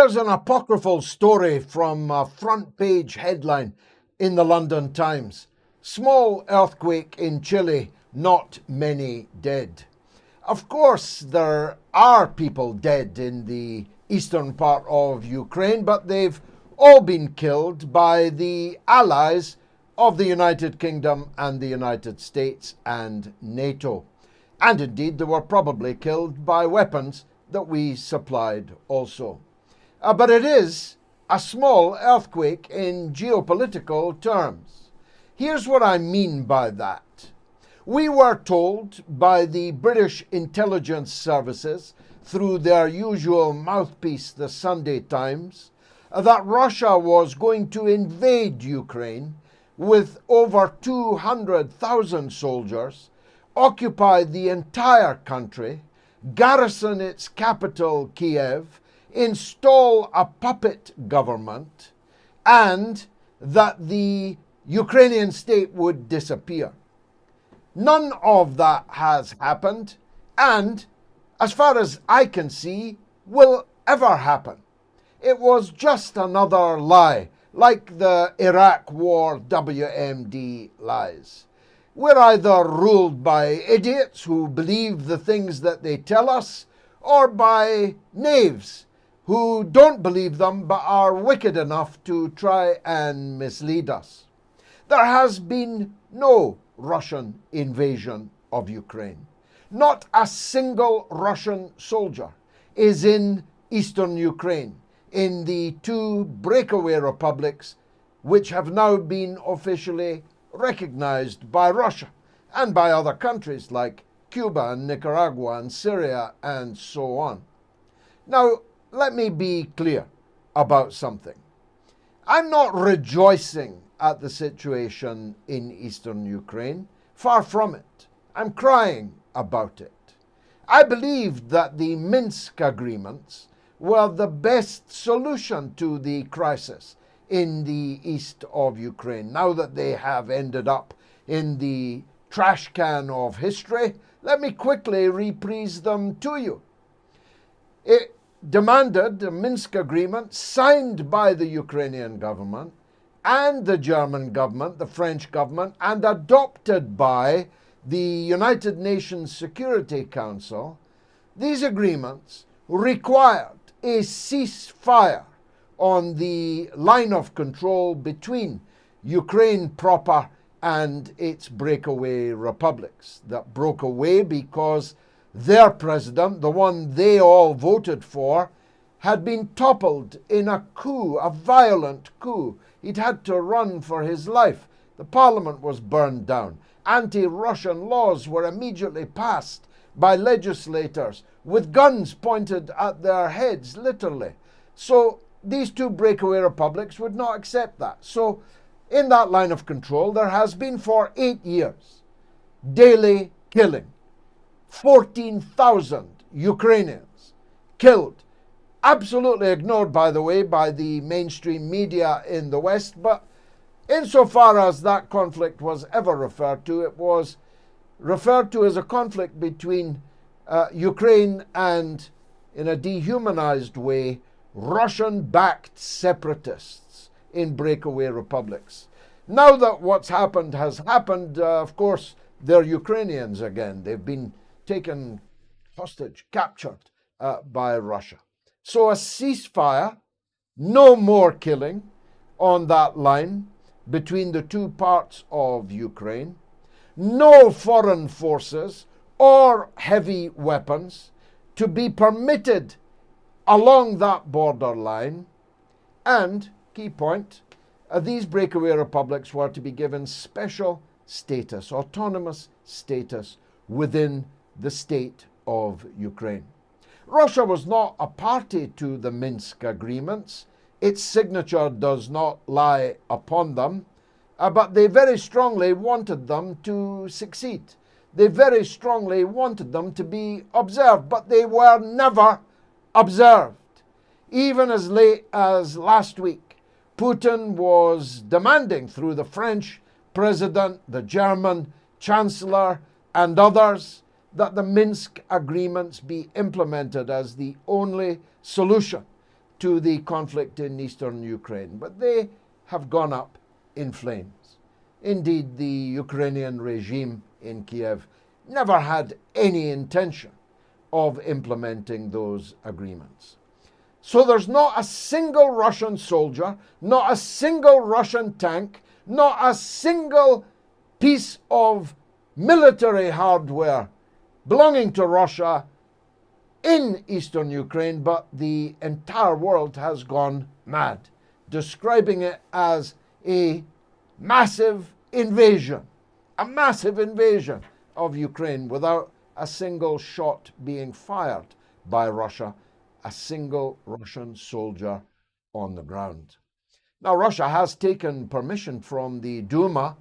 There's an apocryphal story from a front page headline in the London Times. Small earthquake in Chile, not many dead. Of course, there are people dead in the eastern part of Ukraine, but they've all been killed by the allies of the United Kingdom and the United States and NATO. And indeed, they were probably killed by weapons that we supplied also. But it is a small earthquake in geopolitical terms. Here's what I mean by that. We were told by the British intelligence services through their usual mouthpiece, the Sunday Times, that Russia was going to invade Ukraine with over 200,000 soldiers, occupy the entire country, garrison its capital, Kiev, install a puppet government, and that the Ukrainian state would disappear. None of that has happened, and as far as I can see, will ever happen. It was just another lie, like the Iraq War WMD lies. We're either ruled by idiots who believe the things that they tell us, or by knaves who don't believe them but are wicked enough to try and mislead us. There has been no Russian invasion of Ukraine. Not a single Russian soldier is in eastern Ukraine, in the two breakaway republics which have now been officially recognized by Russia and by other countries like Cuba and Nicaragua and Syria and so on. Now, let me be clear about something. I'm not rejoicing at the situation in eastern Ukraine. Far from it. I'm crying about it. I believed that the Minsk agreements were the best solution to the crisis in the east of Ukraine. Now that they have ended up in the trash can of history, let me quickly reprise them to you. It demanded a Minsk agreement signed by the Ukrainian government and the German government, the French government, and adopted by the United Nations Security Council. These agreements required a ceasefire on the line of control between Ukraine proper and its breakaway republics that broke away because their president, the one they all voted for, had been toppled in a coup, a violent coup. He'd had to run for his life. The parliament was burned down. Anti-Russian laws were immediately passed by legislators with guns pointed at their heads, literally. So these two breakaway republics would not accept that. So in that line of control, there has been for 8 years daily killing. 14,000 Ukrainians killed. Absolutely ignored, by the way, by the mainstream media in the West. But insofar as that conflict was ever referred to, it was referred to as a conflict between Ukraine and, in a dehumanized way, Russian-backed separatists in breakaway republics. Now that what's happened has happened, of course, they're Ukrainians again. They've been taken hostage, captured by Russia. So a ceasefire, no more killing on that line between the two parts of Ukraine, no foreign forces or heavy weapons to be permitted along that borderline, and, key point, these breakaway republics were to be given special status, autonomous status within the state of Ukraine. Russia was not a party to the Minsk agreements. Its signature does not lie upon them, but they very strongly wanted them to succeed. They very strongly wanted them to be observed, but they were never observed. Even as late as last week, Putin was demanding through the French president, the German chancellor, and others that the Minsk agreements be implemented as the only solution to the conflict in eastern Ukraine, but they have gone up in flames. Indeed, the Ukrainian regime in Kiev never had any intention of implementing those agreements. So there's not a single Russian soldier, not a single Russian tank, not a single piece of military hardware belonging to Russia in eastern Ukraine, but the entire world has gone mad, describing it as a massive invasion of Ukraine without a single shot being fired by Russia, a single Russian soldier on the ground. Now, Russia has taken permission from the Duma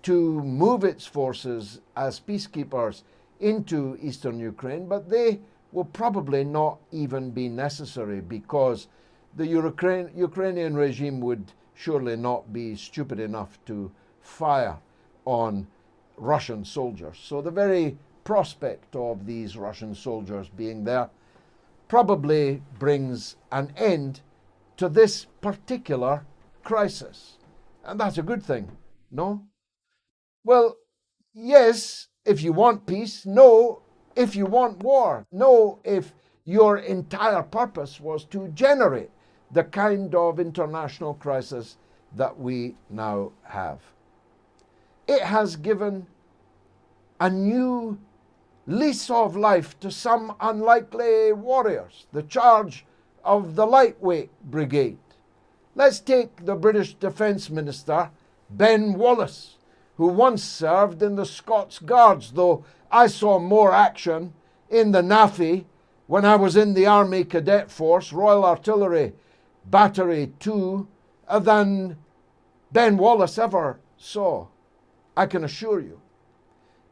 to move its forces as peacekeepers into eastern Ukraine, but they will probably not even be necessary because the Ukrainian regime would surely not be stupid enough to fire on Russian soldiers. So the very prospect of these Russian soldiers being there probably brings an end to this particular crisis. And that's a good thing, no? Well, yes, if you want peace. No, if you want war. No, if your entire purpose was to generate the kind of international crisis that we now have. It has given a new lease of life to some unlikely warriors, the charge of the lightweight brigade. Let's take the British Defence Minister, Ben Wallace, who once served in the Scots Guards, though I saw more action in the NAFI when I was in the Army Cadet Force, Royal Artillery Battery 2, than Ben Wallace ever saw, I can assure you.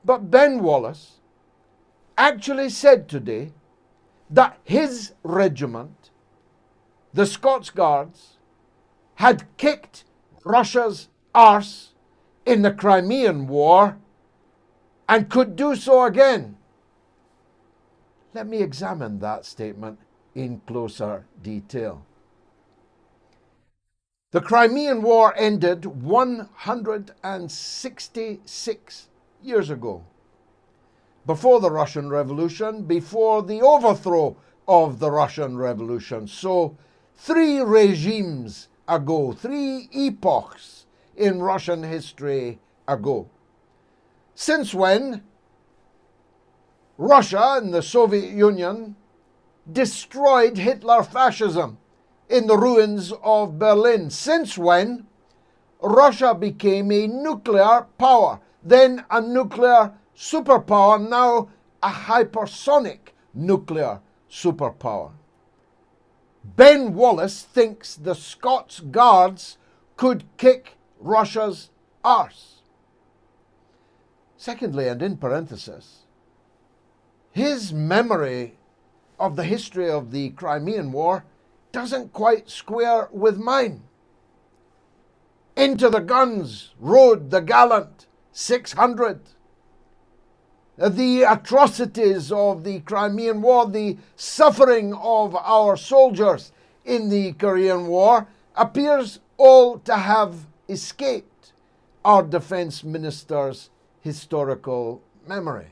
But Ben Wallace actually said today that his regiment, the Scots Guards, had kicked Russia's arse in the Crimean War and could do so again. Let me examine that statement in closer detail. The Crimean War ended 166 years ago, before the Russian Revolution, before the overthrow of the Russian Revolution. So 3 regimes ago, 3 epochs in Russian history ago. Since when Russia and the Soviet Union destroyed Hitler fascism in the ruins of Berlin. Since when Russia became a nuclear power, then a nuclear superpower, now a hypersonic nuclear superpower. Ben Wallace thinks the Scots Guards could kick Russia's arse. Secondly, and in parenthesis, his memory of the history of the Crimean War doesn't quite square with mine. Into the guns rode the gallant 600. The atrocities of the Crimean War, the suffering of our soldiers in the Korean War appears all to have escaped our defense minister's historical memory.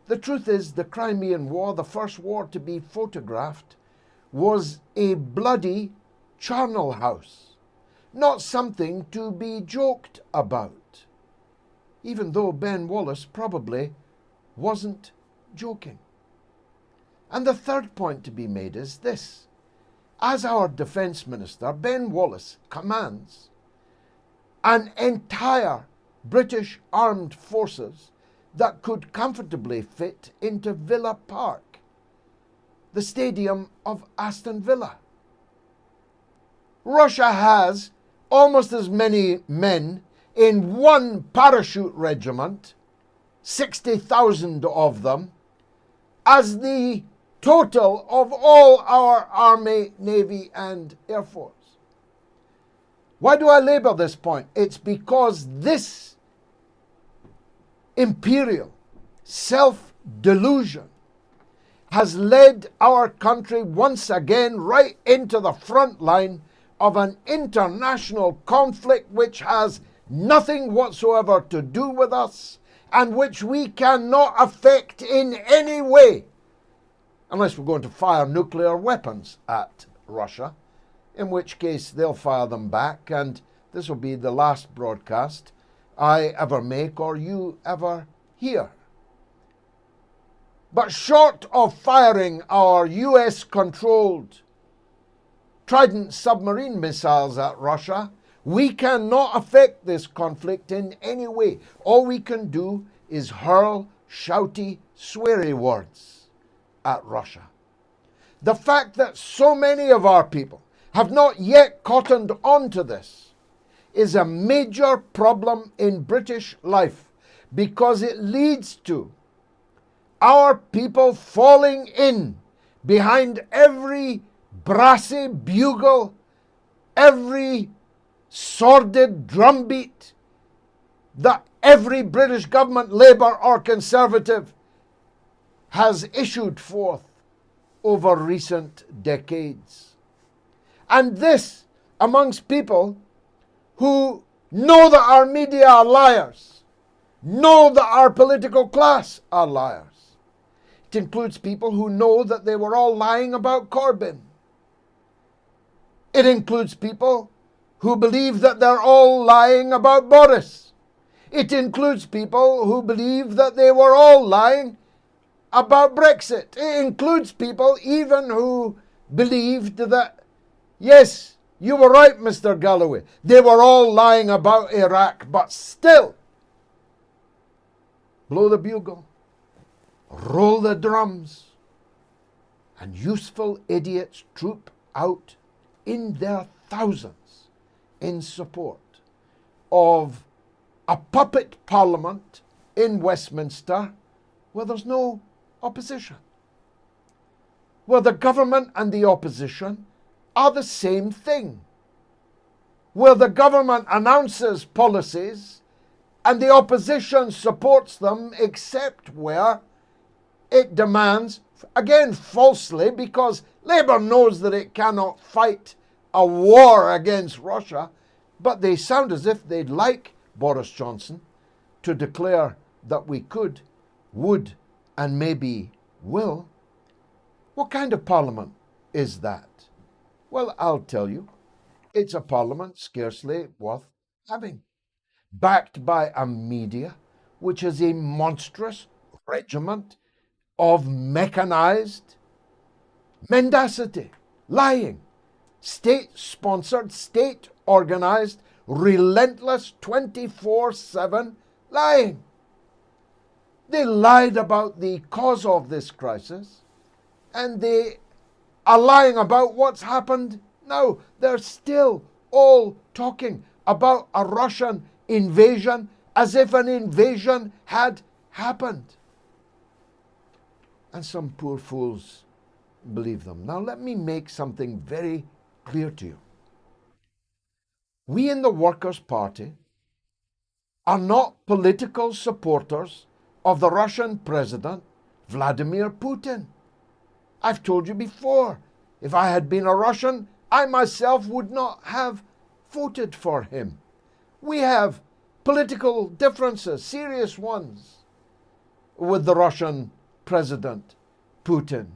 The truth is, the Crimean War, the first war to be photographed, was a bloody charnel house, not something to be joked about, even though Ben Wallace probably wasn't joking. And the third point to be made is this. As our defence minister, Ben Wallace commands an entire British armed forces that could comfortably fit into Villa Park, the stadium of Aston Villa. Russia has almost as many men in one parachute regiment, 60,000 of them, as the total of all our Army, Navy, and Air Force. Why do I labour this point? It's because this imperial self-delusion has led our country once again right into the front line of an international conflict which has nothing whatsoever to do with us and which we cannot affect in any way, unless we're going to fire nuclear weapons at Russia, in which case they'll fire them back, and this will be the last broadcast I ever make or you ever hear. But short of firing our US-controlled Trident submarine missiles at Russia, we cannot affect this conflict in any way. All we can do is hurl shouty, sweary words at Russia. The fact that so many of our people have not yet cottoned on to this is a major problem in British life, because it leads to our people falling in behind every brassy bugle, every sordid drumbeat that every British government, Labour or Conservative, has issued forth over recent decades. And this amongst people who know that our media are liars, know that our political class are liars. It includes people who know that they were all lying about Corbyn. It includes people who believe that they're all lying about Boris. It includes people who believe that they were all lying about Brexit. It includes people even who believed that, yes, you were right, Mr. Galloway, they were all lying about Iraq, but still, blow the bugle, roll the drums, and useful idiots troop out in their thousands in support of a puppet parliament in Westminster where there's no opposition, where the government and the opposition are the same thing, where the government announces policies and the opposition supports them, except where it demands, again falsely, because Labour knows that it cannot fight a war against Russia, but they sound as if they'd like Boris Johnson to declare that we could, would, and maybe will. What kind of parliament is that? Well, I'll tell you, it's a parliament scarcely worth having, backed by a media which is a monstrous regiment of mechanized mendacity, lying, state-sponsored, state-organized, relentless 24/7 lying. They lied about the cause of this crisis, and they are lying about what's happened now. They're still all talking about a Russian invasion as if an invasion had happened. And some poor fools believe them. Now let me make something very clear to you. We in the Workers' Party are not political supporters of the Russian President Vladimir Putin. I've told you before, if I had been a Russian, I myself would not have voted for him. We have political differences, serious ones, with the Russian President Putin.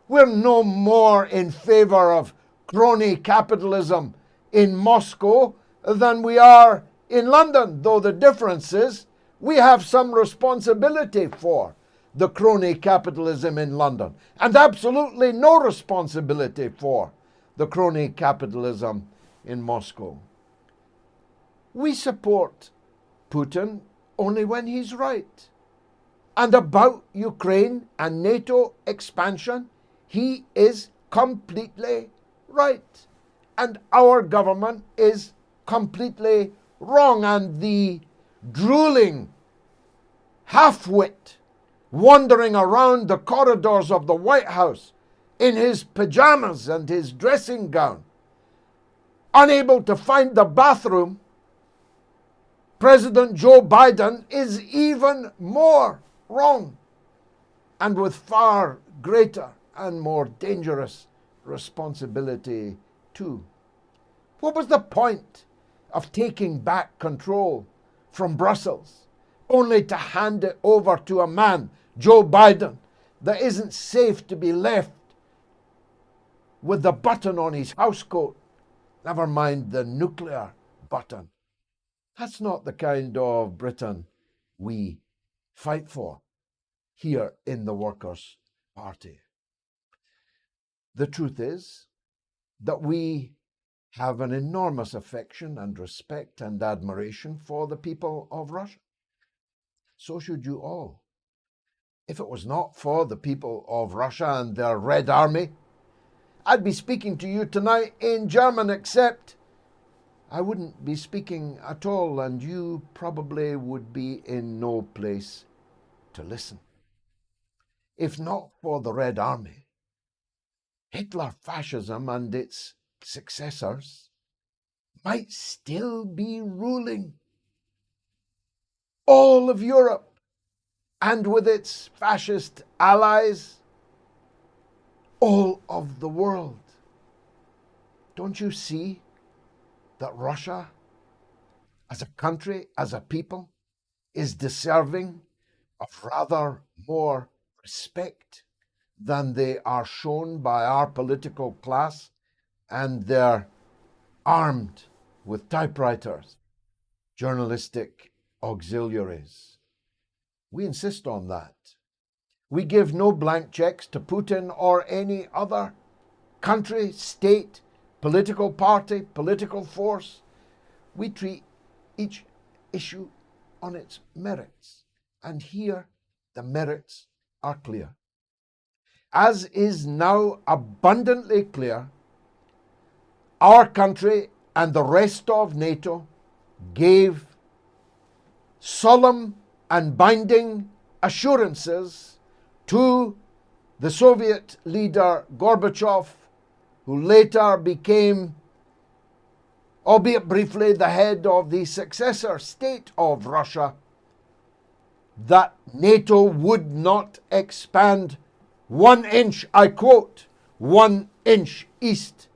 We're no more in favor of crony capitalism in Moscow than we are in London, though the difference is we have some responsibility for the crony capitalism in London, and absolutely no responsibility for the crony capitalism in Moscow. We support Putin only when he's right. And about Ukraine and NATO expansion, he is completely right. And our government is completely wrong. And the drooling half-wit wandering around the corridors of the White House in his pajamas and his dressing gown, unable to find the bathroom, President Joe Biden is even more wrong, and with far greater and more dangerous responsibility too. What was the point of taking back control from Brussels, only to hand it over to a man, Joe Biden, that isn't safe to be left with the button on his housecoat, never mind the nuclear button? That's not the kind of Britain we fight for here in the Workers' Party. The truth is that we have an enormous affection and respect and admiration for the people of Russia. So should you all. If it was not for the people of Russia and their Red Army, I'd be speaking to you tonight in German, except I wouldn't be speaking at all, and you probably would be in no place to listen. If not for the Red Army, Hitler fascism and its successors might still be ruling all of Europe, and with its fascist allies, all of the world. Don't you see that Russia, as a country, as a people, is deserving of rather more respect than they are shown by our political class and their armed with typewriters, journalistic auxiliaries? We insist on that. We give no blank checks to Putin or any other country, state, political party, political force. We treat each issue on its merits, and here the merits are clear. As is now abundantly clear, our country and the rest of NATO gave solemn and binding assurances to the Soviet leader Gorbachev, who later became, albeit briefly, the head of the successor state of Russia, that NATO would not expand 1 inch, I quote, 1 inch east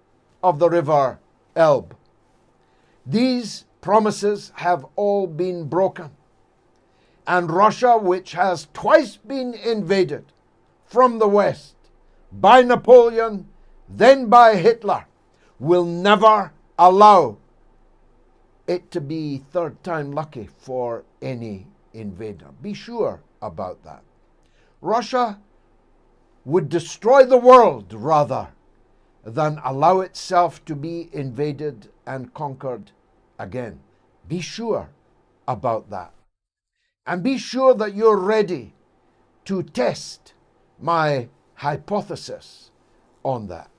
of the river Elbe. These promises have all been broken, and Russia, which has twice been invaded from the west by Napoleon, then by Hitler, will never allow it to be third time lucky for any invader. Be sure about that. Russia would destroy the world rather than allow itself to be invaded and conquered again. Be sure about that. And be sure that you're ready to test my hypothesis on that.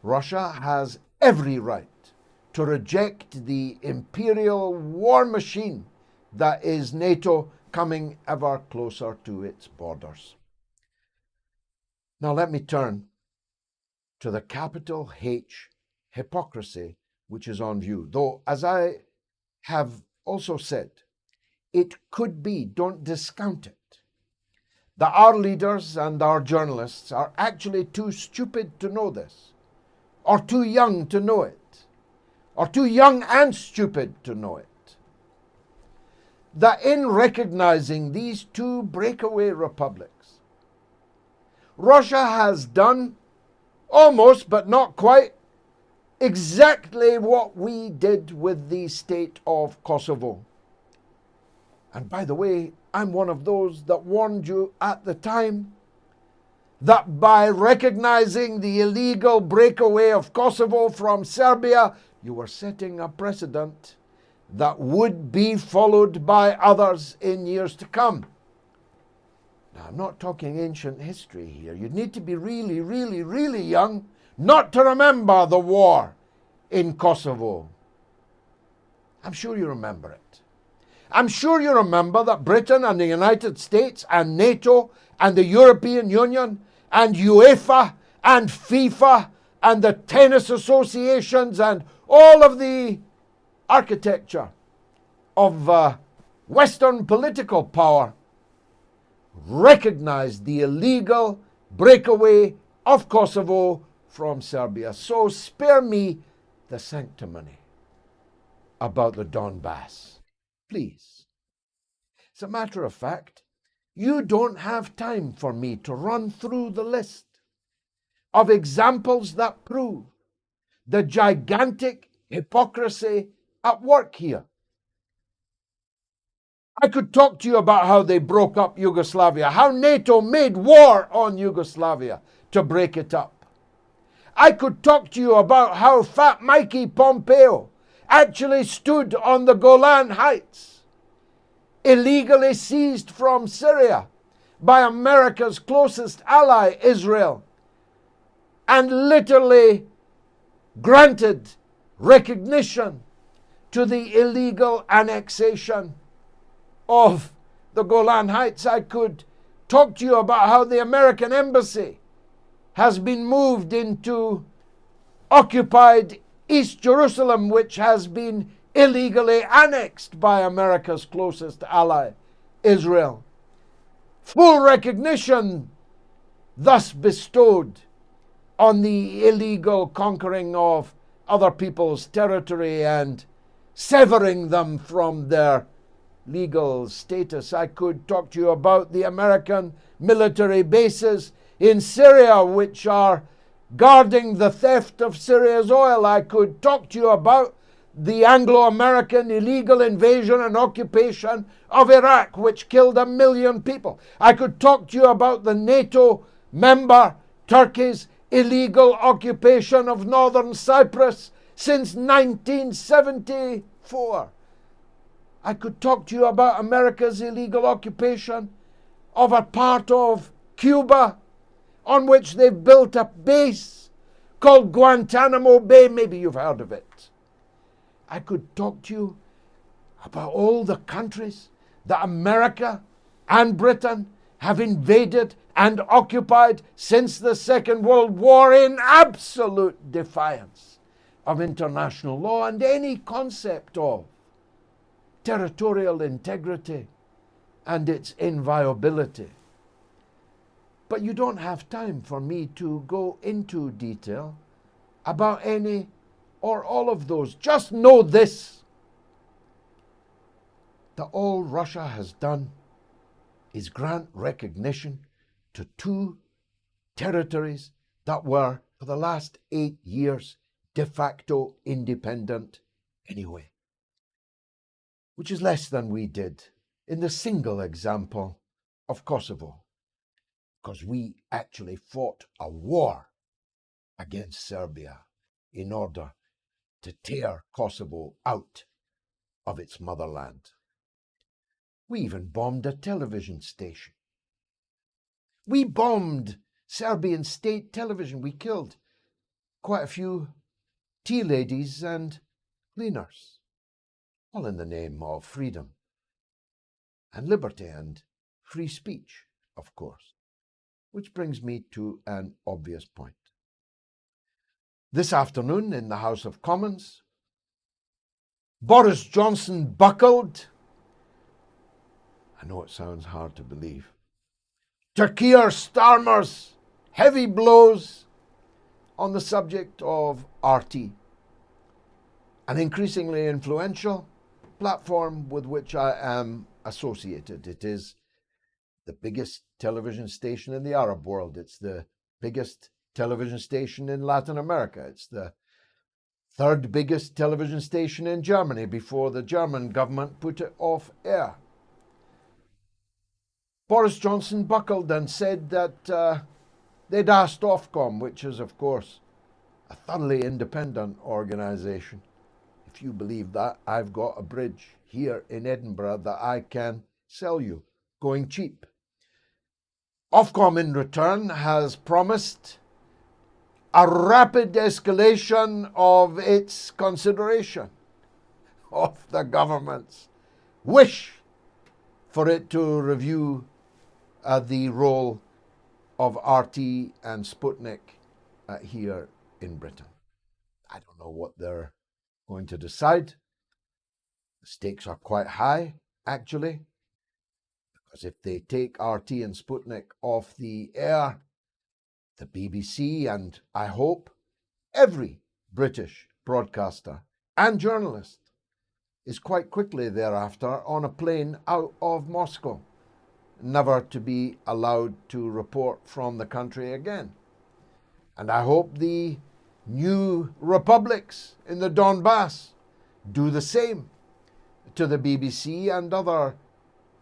Russia has every right to reject the imperial war machine that is NATO, coming ever closer to its borders. Now let me turn to the capital H hypocrisy which is on view. Though, as I have also said, it could be, don't discount it, that our leaders and our journalists are actually too stupid to know this, or too young to know it, or too young and stupid to know it. That in recognizing these two breakaway republics, Russia has done almost, but not quite, exactly what we did with the state of Kosovo. And by the way, I'm one of those that warned you at the time that by recognizing the illegal breakaway of Kosovo from Serbia, you were setting a precedent that would be followed by others in years to come. Now, I'm not talking ancient history here. You'd need to be really, really, really young not to remember the war in Kosovo. I'm sure you remember it. I'm sure you remember that Britain and the United States and NATO and the European Union and UEFA and FIFA and the tennis associations and all of the architecture of Western political power recognized the illegal breakaway of Kosovo from Serbia. So spare me the sanctimony about the Donbass, please. As a matter of fact, you don't have time for me to run through the list of examples that prove the gigantic hypocrisy at work here. I could talk to you about how they broke up Yugoslavia, how NATO made war on Yugoslavia to break it up. I could talk to you about how Fat Mikey Pompeo actually stood on the Golan Heights, illegally seized from Syria by America's closest ally, Israel, and literally granted recognition to the illegal annexation of the Golan Heights. I could talk to you about how the American embassy has been moved into occupied East Jerusalem, which has been illegally annexed by America's closest ally, Israel. Full recognition thus bestowed on the illegal conquering of other people's territory and severing them from their legal status. I could talk to you about the American military bases in Syria, which are guarding the theft of Syria's oil. I could talk to you about the Anglo-American illegal invasion and occupation of Iraq, which killed 1 million people. I could talk to you about the NATO member Turkey's illegal occupation of northern Cyprus since 1974. I could talk to you about America's illegal occupation of a part of Cuba on which they've built a base called Guantanamo Bay. Maybe you've heard of it. I could talk to you about all the countries that America and Britain have invaded and occupied since the Second World War in absolute defiance of international law and any concept of territorial integrity and its inviolability. But you don't have time for me to go into detail about any or all of those. Just know this, that all Russia has done is grant recognition to two territories that were, for the last 8 years, de facto independent anyway, which is less than we did in the single example of Kosovo, because we actually fought a war against Serbia in order to tear Kosovo out of its motherland. We even bombed a television station. We bombed Serbian state television. We killed quite a few tea ladies and cleaners, all in the name of freedom and liberty and free speech, of course. Which brings me to an obvious point. This afternoon in the House of Commons, Boris Johnson buckled, I know it sounds hard to believe, to Keir Starmer's heavy blows on the subject of RT, an increasingly influential platform with which I am associated. It is the biggest television station in the Arab world. It's the biggest television station in Latin America. It's the third biggest television station in Germany before the German government put it off air. Boris Johnson buckled and said that they'd asked Ofcom, which is, of course, a thoroughly independent organisation. If you believe that, I've got a bridge here in Edinburgh that I can sell you, going cheap. Ofcom, in return, has promised a rapid escalation of its consideration of the government's wish for it to review the role of RT and Sputnik here in Britain. I don't know what they're going to decide. The stakes are quite high, actually, Because if they take RT and Sputnik off the air, the BBC and, I hope, every British broadcaster and journalist is quite quickly thereafter on a plane out of Moscow, never to be allowed to report from the country again. And I hope the new republics in the Donbass do the same to the BBC and other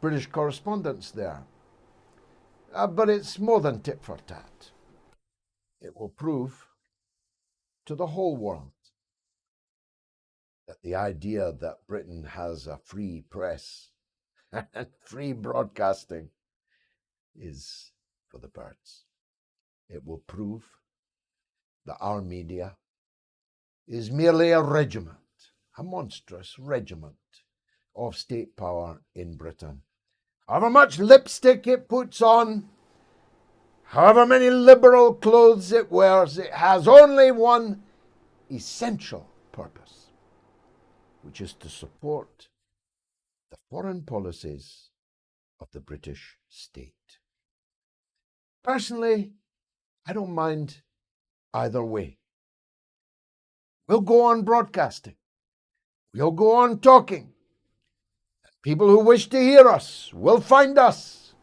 British correspondents there. But it's more than tit for tat. It will prove to the whole world that the idea that Britain has a free press and free broadcasting is for the birds. It will prove that our media is merely a regiment, a monstrous regiment of state power in Britain. However much lipstick it puts on, however many liberal clothes it wears, it has only one essential purpose, which is to support the foreign policies of the British state. Personally, I don't mind either way. We'll go on broadcasting. We'll go on talking. People who wish to hear us will find us.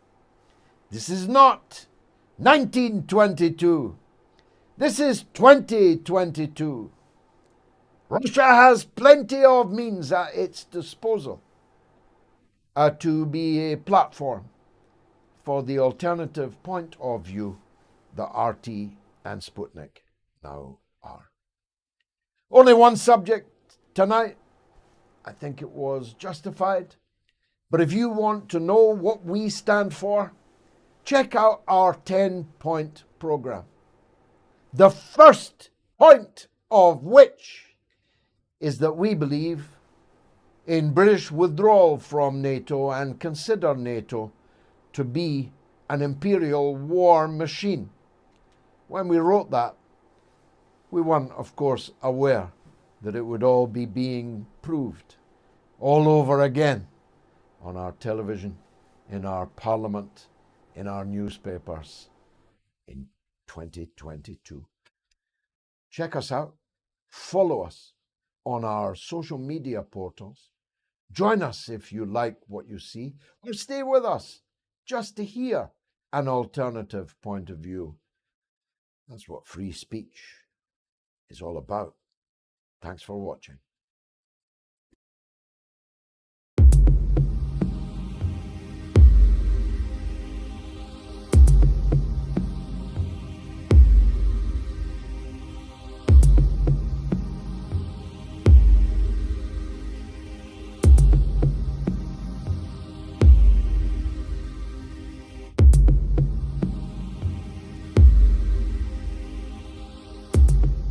This is not 1922. This is 2022. Russia has plenty of means at its disposal to be a platform for the alternative point of view that RT and Sputnik now are. Only one subject tonight. I think it was justified. But if you want to know what we stand for, check out our 10-point program. The first point of which is that we believe in British withdrawal from NATO and consider NATO to be an imperial war machine. When we wrote that, we weren't, of course, aware that it would all be being proved all over again on our television, in our parliament, in our newspapers in 2022. Check us out. Follow us on our social media portals. Join us if you like what you see, or stay with us just to hear an alternative point of view. That's what free speech is all about. Thanks for watching.